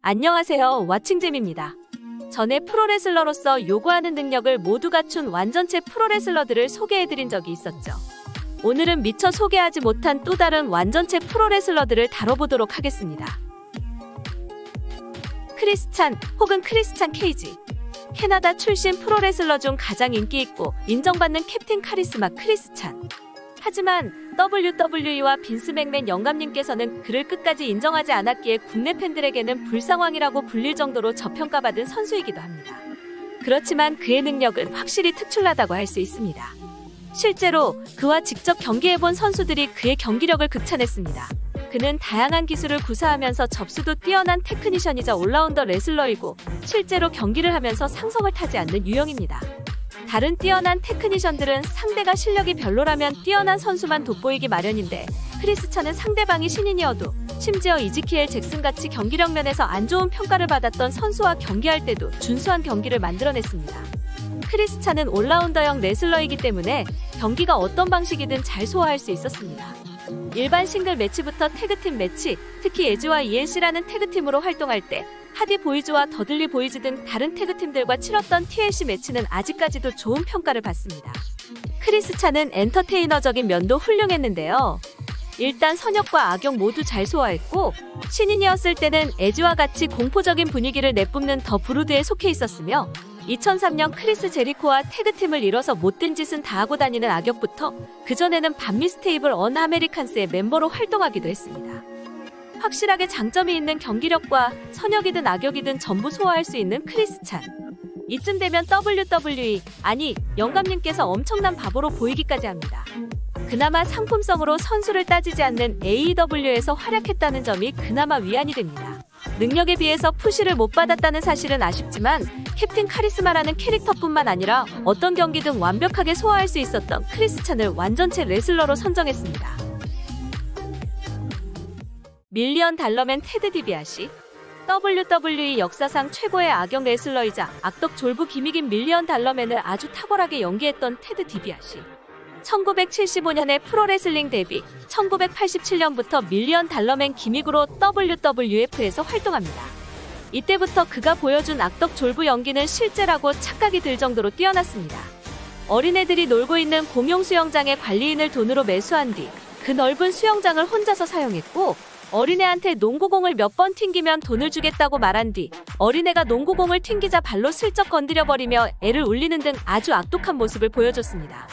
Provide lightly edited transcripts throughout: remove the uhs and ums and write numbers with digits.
안녕하세요, 왓칭잼입니다. 전에 프로레슬러로서 요구하는 능력을 모두 갖춘 완전체 프로레슬러들을 소개해드린 적이 있었죠. 오늘은 미처 소개하지 못한 또 다른 완전체 프로레슬러들을 다뤄보도록 하겠습니다. 크리스찬 혹은 크리스찬 케이지. 캐나다 출신 프로레슬러 중 가장 인기 있고 인정받는 캡틴 카리스마 크리스찬. 하지만 WWE와 빈스 맥맨 영감님께서는 그를 끝까지 인정하지 않았기에 국내 팬들에게는 불상왕이라고 불릴 정도로 저평가받은 선수이기도 합니다. 그렇지만 그의 능력은 확실히 특출나다고 할 수 있습니다. 실제로 그와 직접 경기해본 선수들이 그의 경기력을 극찬했습니다. 그는 다양한 기술을 구사하면서 접수도 뛰어난 테크니션이자 올라운더 레슬러이고 실제로 경기를 하면서 상성을 타지 않는 유형입니다. 다른 뛰어난 테크니션들은 상대가 실력이 별로라면 뛰어난 선수만 돋보이기 마련인데 크리스찬은 상대방이 신인이어도 심지어 이지키엘 잭슨같이 경기력 면에서 안 좋은 평가를 받았던 선수와 경기할 때도 준수한 경기를 만들어냈습니다. 크리스찬은 올라운더형 레슬러이기 때문에 경기가 어떤 방식이든 잘 소화할 수 있었습니다. 일반 싱글 매치부터 태그팀 매치, 특히 에즈와 ENC라는 태그팀으로 활동할 때 하디 보이즈와 더들리 보이즈 등 다른 태그팀들과 치렀던 TLC 매치는 아직까지도 좋은 평가를 받습니다. 크리스찬은 엔터테이너적인 면도 훌륭했는데요. 일단 선역과 악역 모두 잘 소화했고 신인이었을 때는 에즈와 같이 공포적인 분위기를 내뿜는 더 브루드에 속해 있었으며 2003년 크리스 제리코와 태그팀을 이뤄서 못된 짓은 다 하고 다니는 악역부터 그전에는 반미스테이블 언 아메리칸스의 멤버로 활동하기도 했습니다. 확실하게 장점이 있는 경기력과 선역이든 악역이든 전부 소화할 수 있는 크리스찬. 이쯤 되면 WWE, 아니 영감님께서 엄청난 바보로 보이기까지 합니다. 그나마 상품성으로 선수를 따지지 않는 AEW에서 활약했다는 점이 그나마 위안이 됩니다. 능력에 비해서 푸시를 못 받았다는 사실은 아쉽지만 캡틴 카리스마라는 캐릭터뿐만 아니라 어떤 경기든 완벽하게 소화할 수 있었던 크리스찬을 완전체 레슬러로 선정했습니다. 밀리언 달러맨 테드 디비아시. WWE 역사상 최고의 악역 레슬러이자 악덕 졸부 기믹인 밀리언 달러맨을 아주 탁월하게 연기했던 테드 디비아시. 1975년에 프로레슬링 데뷔, 1987년부터 밀리언 달러맨 기믹으로 WWF에서 활동합니다. 이때부터 그가 보여준 악덕 졸부 연기는 실제라고 착각이 들 정도로 뛰어났습니다. 어린애들이 놀고 있는 공용 수영장의 관리인을 돈으로 매수한 뒤 그 넓은 수영장을 혼자서 사용했고 어린애한테 농구공을 몇 번 튕기면 돈을 주겠다고 말한 뒤 어린애가 농구공을 튕기자 발로 슬쩍 건드려버리며 애를 울리는 등 아주 악독한 모습을 보여줬습니다.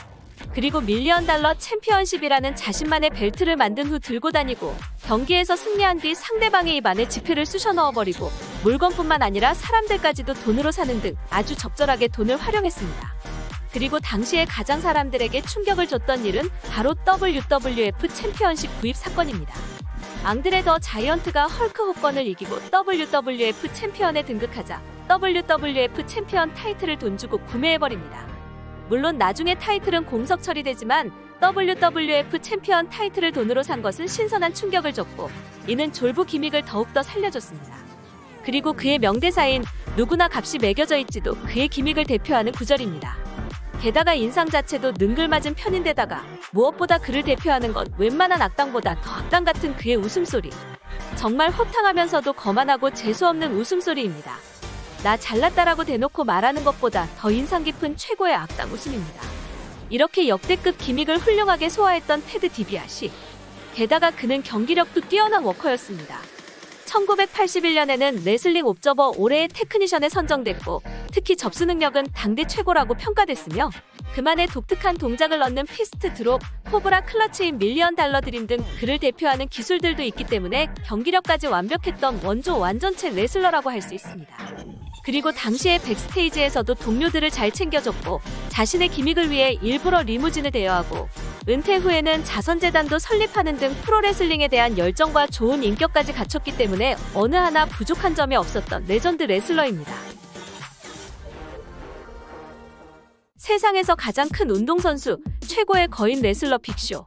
그리고 밀리언 달러 챔피언십이라는 자신만의 벨트를 만든 후 들고 다니고 경기에서 승리한 뒤 상대방의 입 안에 지폐를 쑤셔 넣어버리고 물건뿐만 아니라 사람들까지도 돈으로 사는 등 아주 적절하게 돈을 활용했습니다. 그리고 당시에 가장 사람들에게 충격을 줬던 일은 바로 WWF 챔피언십 구입 사건입니다. 앙드레 더 자이언트가 헐크 호건을 이기고 WWF 챔피언에 등극하자 WWF 챔피언 타이틀을 돈 주고 구매해버립니다. 물론 나중에 타이틀은 공석 처리되지만 WWF 챔피언 타이틀을 돈으로 산 것은 신선한 충격을 줬고 이는 졸부 기믹을 더욱더 살려줬습니다. 그리고 그의 명대사인 누구나 값이 매겨져 있지도 그의 기믹을 대표하는 구절입니다. 게다가 인상 자체도 능글맞은 편인데다가 무엇보다 그를 대표하는 건 웬만한 악당보다 더 악당 같은 그의 웃음소리. 정말 호탕하면서도 거만하고 재수없는 웃음소리입니다. 나 잘났다라고 대놓고 말하는 것보다 더 인상 깊은 최고의 악당 웃음입니다. 이렇게 역대급 기믹을 훌륭하게 소화했던 테드 디비아시. 게다가 그는 경기력도 뛰어난 워커였습니다. 1981년에는 레슬링 옵저버 올해의 테크니션에 선정됐고 특히 접수 능력은 당대 최고라고 평가됐으며 그만의 독특한 동작을 넣는 피스트 드롭, 코브라 클러치인 밀리언 달러 드림 등 그를 대표하는 기술들도 있기 때문에 경기력까지 완벽했던 원조 완전체 레슬러라고 할 수 있습니다. 그리고 당시의 백스테이지에서도 동료들을 잘 챙겨줬고 자신의 기믹을 위해 일부러 리무진을 대여하고 은퇴 후에는 자선재단도 설립하는 등 프로레슬링에 대한 열정과 좋은 인격까지 갖췄기 때문에 어느 하나 부족한 점이 없었던 레전드 레슬러입니다. 세상에서 가장 큰 운동선수, 최고의 거인 레슬러 빅쇼.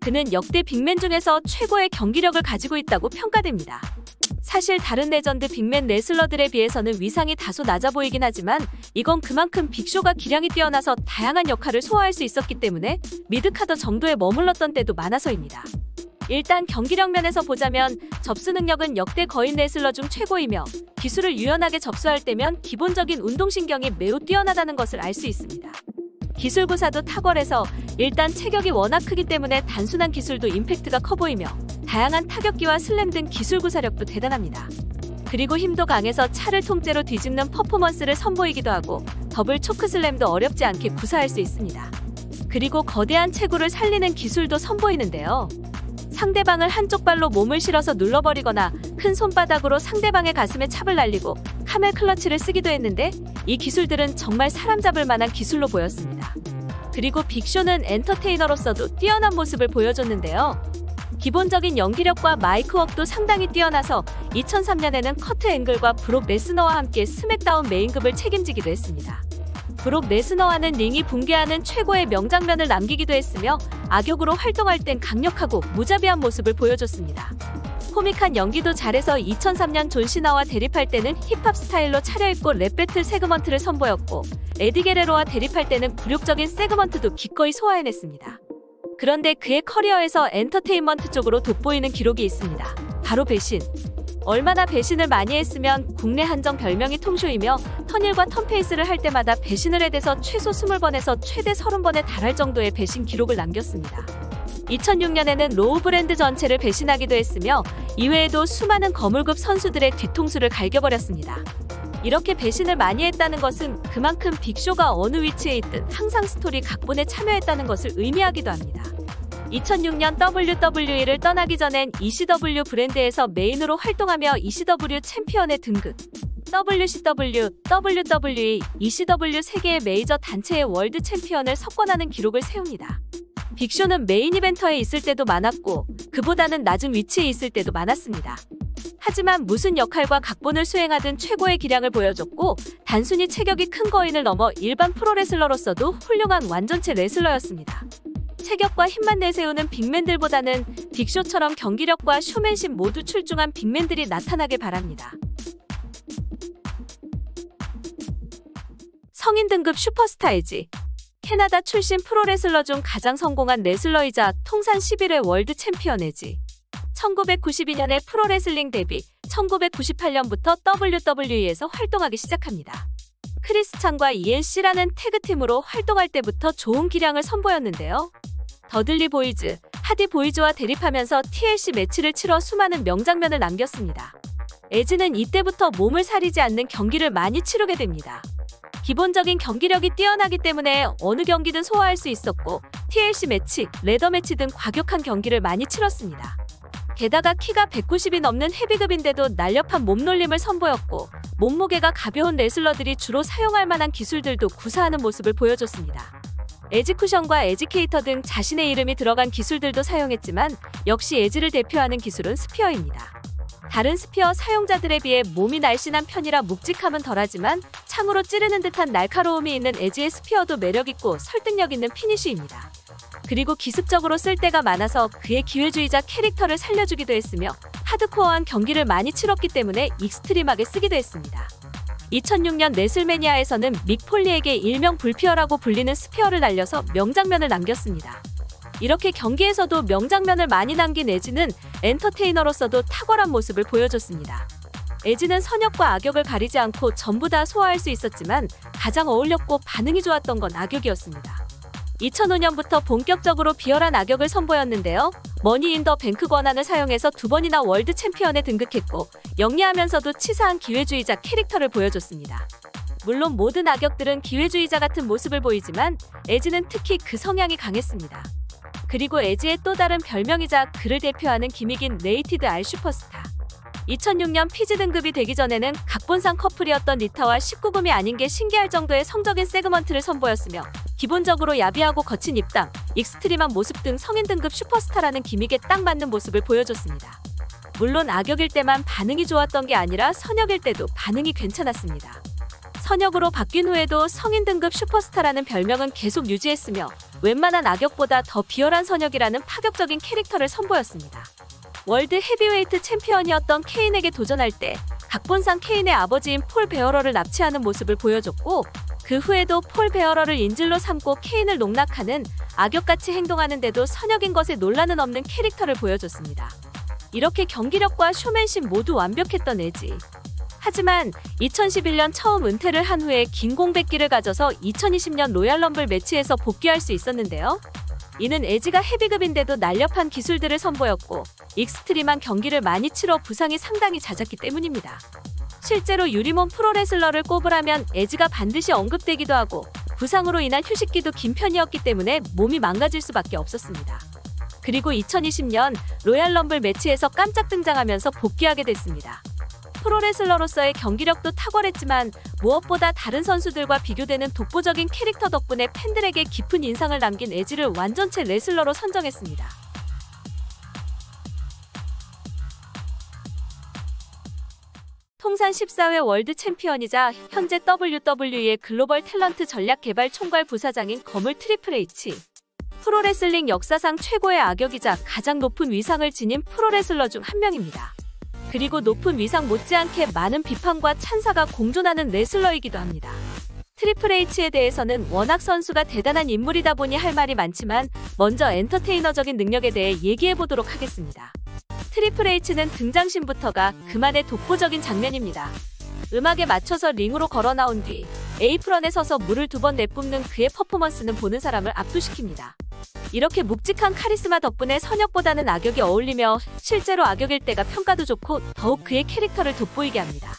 그는 역대 빅맨 중에서 최고의 경기력을 가지고 있다고 평가됩니다. 사실 다른 레전드 빅맨 레슬러들에 비해서는 위상이 다소 낮아 보이긴 하지만 이건 그만큼 빅쇼가 기량이 뛰어나서 다양한 역할을 소화할 수 있었기 때문에 미드카더 정도에 머물렀던 때도 많아서입니다. 일단 경기력 면에서 보자면 접수 능력은 역대 거인 레슬러 중 최고이며 기술을 유연하게 접수할 때면 기본적인 운동신경이 매우 뛰어나다는 것을 알 수 있습니다. 기술 구사도 탁월해서 일단 체격이 워낙 크기 때문에 단순한 기술도 임팩트가 커 보이며 다양한 타격기와 슬램 등 기술 구사력도 대단합니다. 그리고 힘도 강해서 차를 통째로 뒤집는 퍼포먼스를 선보이기도 하고 더블 초크슬램도 어렵지 않게 구사할 수 있습니다. 그리고 거대한 체구를 살리는 기술도 선보이는데요. 상대방을 한쪽 발로 몸을 실어서 눌러버리거나 큰 손바닥으로 상대방의 가슴에 찹을 날리고 카멜 클러치를 쓰기도 했는데 이 기술들은 정말 사람 잡을 만한 기술로 보였습니다. 그리고 빅쇼는 엔터테이너로서도 뛰어난 모습을 보여줬는데요. 기본적인 연기력과 마이크웍도 상당히 뛰어나서 2003년에는 커트 앵글과 브록 레스너와 함께 스맥다운 메인급을 책임지기도 했습니다. 브록 레스너와는 링이 붕괴하는 최고의 명장면을 남기기도 했으며 악역으로 활동할 땐 강력하고 무자비한 모습을 보여줬습니다. 코믹한 연기도 잘해서 2003년 존 시나와 대립할 때는 힙합 스타일로 차려입고 랩 배틀 세그먼트를 선보였고 에디 게레로와 대립할 때는 굴욕적인 세그먼트도 기꺼이 소화해냈습니다. 그런데 그의 커리어에서 엔터테인먼트 쪽으로 돋보이는 기록이 있습니다. 바로 배신. 얼마나 배신을 많이 했으면 국내 한정 별명이 통쇼이며 턴힐과 턴페이스를 할 때마다 배신을 해대서 최소 20번에서 최대 30번에 달할 정도의 배신 기록을 남겼습니다. 2006년에는 로우 브랜드 전체를 배신하기도 했으며 이외에도 수많은 거물급 선수들의 뒤통수를 갈겨버렸습니다. 이렇게 배신을 많이 했다는 것은 그만큼 빅쇼가 어느 위치에 있든 항상 스토리 각본에 참여했다는 것을 의미하기도 합니다. 2006년 WWE를 떠나기 전엔 ECW 브랜드에서 메인으로 활동하며 ECW 챔피언에 등극, WCW, WWE, ECW 3개의 메이저 단체의 월드 챔피언을 석권하는 기록을 세웁니다. 빅쇼는 메인 이벤터에 있을 때도 많았고 그보다는 낮은 위치에 있을 때도 많았습니다. 하지만 무슨 역할과 각본을 수행하든 최고의 기량을 보여줬고 단순히 체격이 큰 거인을 넘어 일반 프로레슬러로서도 훌륭한 완전체 레슬러였습니다. 체격과 힘만 내세우는 빅맨들보다는 빅쇼처럼 경기력과 쇼맨십 모두 출중한 빅맨들이 나타나길 바랍니다. 성인 등급 슈퍼스타 에지. 캐나다 출신 프로레슬러 중 가장 성공한 레슬러이자 통산 11회 월드 챔피언 에지. 1992년에 프로레슬링 데뷔, 1998년부터 WWE에서 활동하기 시작합니다. 크리스 창과 ENC라는 태그팀으로 활동할 때부터 좋은 기량을 선보였는데요. 더들리 보이즈, 하디 보이즈와 대립하면서 TLC 매치를 치러 수많은 명장면을 남겼습니다. 에지는 이때부터 몸을 사리지 않는 경기를 많이 치르게 됩니다. 기본적인 경기력이 뛰어나기 때문에 어느 경기든 소화할 수 있었고 TLC 매치, 레더 매치 등 과격한 경기를 많이 치렀습니다. 게다가 키가 190이 넘는 헤비급인데도 날렵한 몸놀림을 선보였고 몸무게가 가벼운 레슬러들이 주로 사용할 만한 기술들도 구사하는 모습을 보여줬습니다. 에지쿠션과 에지케이터 등 자신의 이름이 들어간 기술들도 사용했지만 역시 에지를 대표하는 기술은 스피어입니다. 다른 스피어 사용자들에 비해 몸이 날씬한 편이라 묵직함은 덜하지만 창으로 찌르는 듯한 날카로움이 있는 에지의 스피어도 매력있고 설득력 있는 피니쉬입니다. 그리고 기습적으로 쓸 때가 많아서 그의 기회주의자 캐릭터를 살려주기도 했으며 하드코어한 경기를 많이 치렀기 때문에 익스트림하게 쓰기도 했습니다. 2006년 레슬매니아에서는 믹 폴리에게 일명 불피어라고 불리는 스피어를 날려서 명장면을 남겼습니다. 이렇게 경기에서도 명장면을 많이 남긴 에지는 엔터테이너로서도 탁월한 모습을 보여줬습니다. 에지는 선역과 악역을 가리지 않고 전부 다 소화할 수 있었지만 가장 어울렸고 반응이 좋았던 건 악역이었습니다. 2005년부터 본격적으로 비열한 악역을 선보였는데요. 머니 인 더 뱅크 권한을 사용해서 2번이나 월드 챔피언에 등극했고 영리하면서도 치사한 기회주의자 캐릭터를 보여줬습니다. 물론 모든 악역들은 기회주의자 같은 모습을 보이지만 에지는 특히 그 성향이 강했습니다. 그리고 에지의 또 다른 별명이자 그를 대표하는 기믹인 레이티드 R 슈퍼스타. 2006년 피지 등급이 되기 전에는 각본상 커플이었던 리타와 19금이 아닌 게 신기할 정도의 성적인 세그먼트를 선보였으며 기본적으로 야비하고 거친 입담, 익스트림한 모습 등 성인 등급 슈퍼스타라는 기믹에 딱 맞는 모습을 보여줬습니다. 물론 악역일 때만 반응이 좋았던 게 아니라 선역일 때도 반응이 괜찮았습니다. 선역으로 바뀐 후에도 성인 등급 슈퍼스타라는 별명은 계속 유지했으며 웬만한 악역보다 더 비열한 선역이라는 파격적인 캐릭터를 선보였습니다. 월드 헤비웨이트 챔피언이었던 케인에게 도전할 때 각본상 케인의 아버지인 폴 베어러를 납치하는 모습을 보여줬고 그 후에도 폴 베어러를 인질로 삼고 케인을 농락하는 악역같이 행동하는데도 선역인 것에 논란은 없는 캐릭터를 보여줬습니다. 이렇게 경기력과 쇼맨십 모두 완벽했던 에지. 하지만 2011년 처음 은퇴를 한 후에 긴 공백기를 가져서 2020년 로얄럼블 매치에서 복귀할 수 있었는데요. 이는 에지가 헤비급인데도 날렵한 기술들을 선보였고 익스트림한 경기를 많이 치러 부상이 상당히 잦았기 때문입니다. 실제로 유리몸 프로레슬러를 꼽으라면 에지가 반드시 언급되기도 하고 부상으로 인한 휴식기도 긴 편이었기 때문에 몸이 망가질 수밖에 없었습니다. 그리고 2020년 로얄럼블 매치에서 깜짝 등장하면서 복귀하게 됐습니다. 프로레슬러로서의 경기력도 탁월했지만 무엇보다 다른 선수들과 비교되는 독보적인 캐릭터 덕분에 팬들에게 깊은 인상을 남긴 에지를 완전체 레슬러로 선정했습니다. 통산 14회 월드 챔피언이자 현재 WWE의 글로벌 탤런트 전략 개발 총괄 부사장인 거물 트리플 H. 프로레슬링 역사상 최고의 악역이자 가장 높은 위상을 지닌 프로레슬러 중 한 명입니다. 그리고 높은 위상 못지않게 많은 비판과 찬사가 공존하는 레슬러이기도 합니다. 트리플 H에 대해서는 워낙 선수가 대단한 인물이다 보니 할 말이 많지만 먼저 엔터테이너적인 능력에 대해 얘기해보도록 하겠습니다. 트리플 H는 등장신부터가 그만의 독보적인 장면입니다. 음악에 맞춰서 링으로 걸어 나온 뒤 에이프런에 서서 물을 2번 내뿜는 그의 퍼포먼스는 보는 사람을 압도시킵니다. 이렇게 묵직한 카리스마 덕분에 선역보다는 악역이 어울리며 실제로 악역일 때가 평가도 좋고 더욱 그의 캐릭터를 돋보이게 합니다.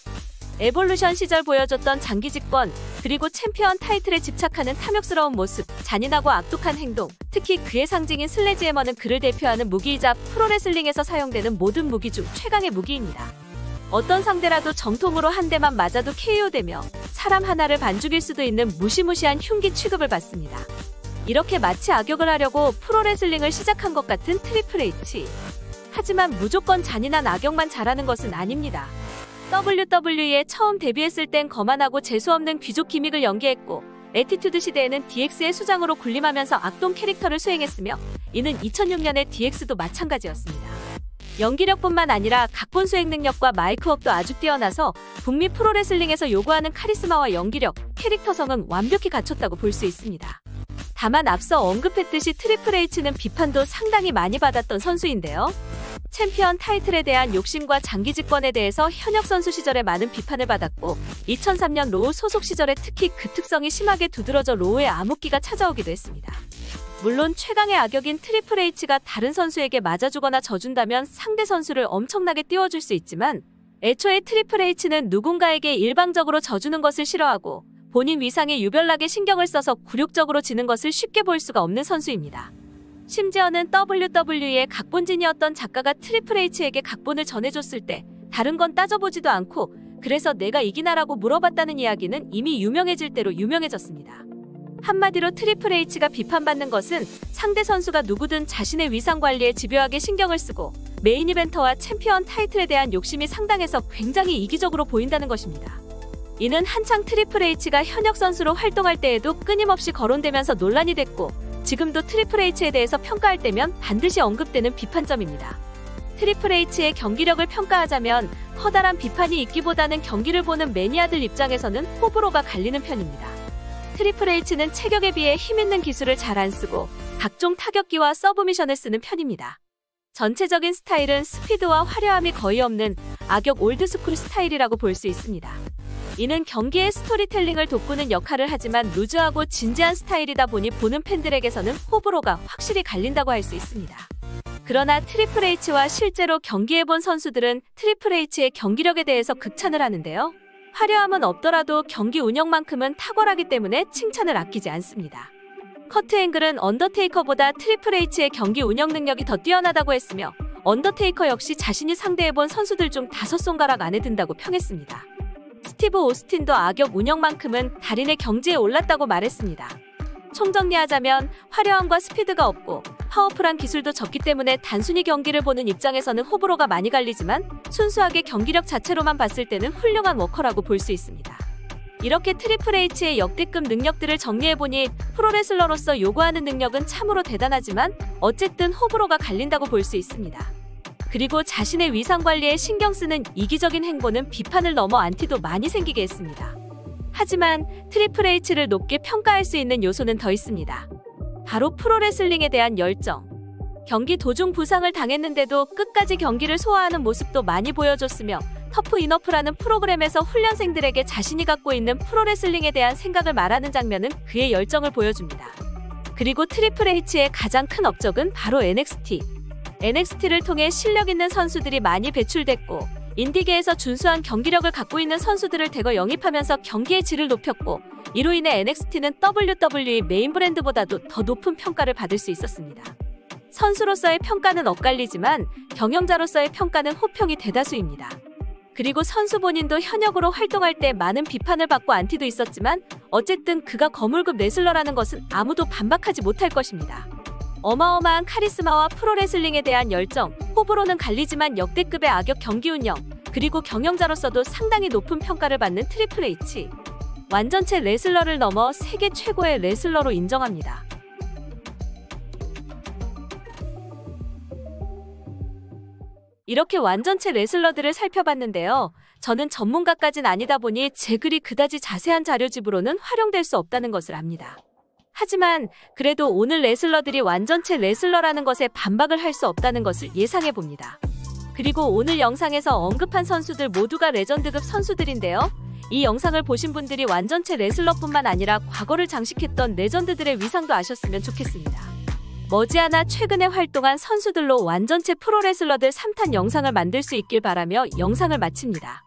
에볼루션 시절 보여줬던 장기집권, 그리고 챔피언 타이틀에 집착하는 탐욕스러운 모습, 잔인하고 악독한 행동, 특히 그의 상징인 슬래지해머는 그를 대표하는 무기이자 프로레슬링에서 사용되는 모든 무기 중 최강의 무기입니다. 어떤 상대라도 정통으로 한 대만 맞아도 KO되며 사람 하나를 반죽일 수도 있는 무시무시한 흉기 취급을 받습니다. 이렇게 마치 악역을 하려고 프로레슬링을 시작한 것 같은 트리플 H. 하지만 무조건 잔인한 악역만 잘하는 것은 아닙니다. WWE에 처음 데뷔했을 땐 거만하고 재수없는 귀족 기믹을 연기했고 애티튜드 시대에는 DX의 수장으로 군림하면서 악동 캐릭터를 수행했으며 이는 2006년의 DX도 마찬가지였습니다. 연기력뿐만 아니라 각본 수행 능력과 마이크웍도 아주 뛰어나서 북미 프로레슬링에서 요구하는 카리스마와 연기력, 캐릭터성은 완벽히 갖췄다고 볼 수 있습니다. 다만 앞서 언급했듯이 트리플 H는 비판도 상당히 많이 받았던 선수인데요. 챔피언 타이틀에 대한 욕심과 장기 집권에 대해서 현역 선수 시절에 많은 비판을 받았고 2003년 로우 소속 시절에 특히 그 특성이 심하게 두드러져 로우의 암흑기가 찾아오기도 했습니다. 물론 최강의 악역인 트리플 H가 다른 선수에게 맞아주거나 져준다면 상대 선수를 엄청나게 띄워줄 수 있지만 애초에 트리플 H는 누군가에게 일방적으로 져주는 것을 싫어하고 본인 위상에 유별나게 신경을 써서 굴욕적으로 지는 것을 쉽게 볼 수가 없는 선수입니다. 심지어는 WWE의 각본진이었던 작가가 트리플 H에게 각본을 전해줬을 때 다른 건 따져보지도 않고 그래서 내가 이기나라고 물어봤다는 이야기는 이미 유명해질 대로 유명해졌습니다. 한마디로 트리플 H가 비판받는 것은 상대 선수가 누구든 자신의 위상 관리에 집요하게 신경을 쓰고 메인 이벤터와 챔피언 타이틀에 대한 욕심이 상당해서 굉장히 이기적으로 보인다는 것입니다. 이는 한창 트리플 H가 현역 선수로 활동할 때에도 끊임없이 거론되면서 논란이 됐고 지금도 트리플 H에 대해서 평가할 때면 반드시 언급되는 비판점입니다. 트리플 H의 경기력을 평가하자면 커다란 비판이 있기보다는 경기를 보는 매니아들 입장에서는 호불호가 갈리는 편입니다. 트리플 H는 체격에 비해 힘있는 기술을 잘 안 쓰고 각종 타격기와 서브미션을 쓰는 편입니다. 전체적인 스타일은 스피드와 화려함이 거의 없는 악역 올드스쿨 스타일이라고 볼 수 있습니다. 이는 경기의 스토리텔링을 돋구는 역할을 하지만 루즈하고 진지한 스타일이다 보니 보는 팬들에게서는 호불호가 확실히 갈린다고 할 수 있습니다. 그러나 트리플 H와 실제로 경기해본 선수들은 트리플 H의 경기력에 대해서 극찬을 하는데요. 화려함은 없더라도 경기 운영만큼은 탁월하기 때문에 칭찬을 아끼지 않습니다. 커트 앵글은 언더테이커보다 트리플 H의 경기 운영 능력이 더 뛰어나다고 했으며 언더테이커 역시 자신이 상대해본 선수들 중 5손가락 안에 든다고 평했습니다. 스티브 오스틴도 악역 운영만큼은 달인의 경지에 올랐다고 말했습니다. 총정리하자면 화려함과 스피드가 없고 파워풀한 기술도 적기 때문에 단순히 경기를 보는 입장에서는 호불호가 많이 갈리지만 순수하게 경기력 자체로만 봤을 때는 훌륭한 워커라고 볼 수 있습니다. 이렇게 트리플 H의 역대급 능력들을 정리해보니 프로레슬러로서 요구하는 능력은 참으로 대단하지만 어쨌든 호불호가 갈린다고 볼 수 있습니다. 그리고 자신의 위상 관리에 신경 쓰는 이기적인 행보는 비판을 넘어 안티도 많이 생기게 했습니다. 하지만 트리플 H를 높게 평가할 수 있는 요소는 더 있습니다. 바로 프로레슬링에 대한 열정. 경기 도중 부상을 당했는데도 끝까지 경기를 소화하는 모습도 많이 보여줬으며 터프 이너프라는 프로그램에서 훈련생들에게 자신이 갖고 있는 프로레슬링에 대한 생각을 말하는 장면은 그의 열정을 보여줍니다. 그리고 트리플 H의 가장 큰 업적은 바로 NXT. NXT를 통해 실력 있는 선수들이 많이 배출됐고 인디계에서 준수한 경기력을 갖고 있는 선수들을 대거 영입하면서 경기의 질을 높였고 이로 인해 NXT는 WWE 메인 브랜드보다도 더 높은 평가를 받을 수 있었습니다. 선수로서의 평가는 엇갈리지만 경영자로서의 평가는 호평이 대다수입니다. 그리고 선수 본인도 현역으로 활동할 때 많은 비판을 받고 안티도 있었지만 어쨌든 그가 거물급 레슬러라는 것은 아무도 반박하지 못할 것입니다. 어마어마한 카리스마와 프로레슬링에 대한 열정, 호불호는 갈리지만 역대급의 악역 경기 운영, 그리고 경영자로서도 상당히 높은 평가를 받는 트리플 H. 완전체 레슬러를 넘어 세계 최고의 레슬러로 인정합니다. 이렇게 완전체 레슬러들을 살펴봤는데요. 저는 전문가까진 아니다 보니 제 글이 그다지 자세한 자료집으로는 활용될 수 없다는 것을 압니다. 하지만 그래도 오늘 레슬러들이 완전체 레슬러라는 것에 반박을 할 수 없다는 것을 예상해봅니다. 그리고 오늘 영상에서 언급한 선수들 모두가 레전드급 선수들인데요. 이 영상을 보신 분들이 완전체 레슬러뿐만 아니라 과거를 장식했던 레전드들의 위상도 아셨으면 좋겠습니다. 머지않아 최근에 활동한 선수들로 완전체 프로레슬러들 3탄 영상을 만들 수 있길 바라며 영상을 마칩니다.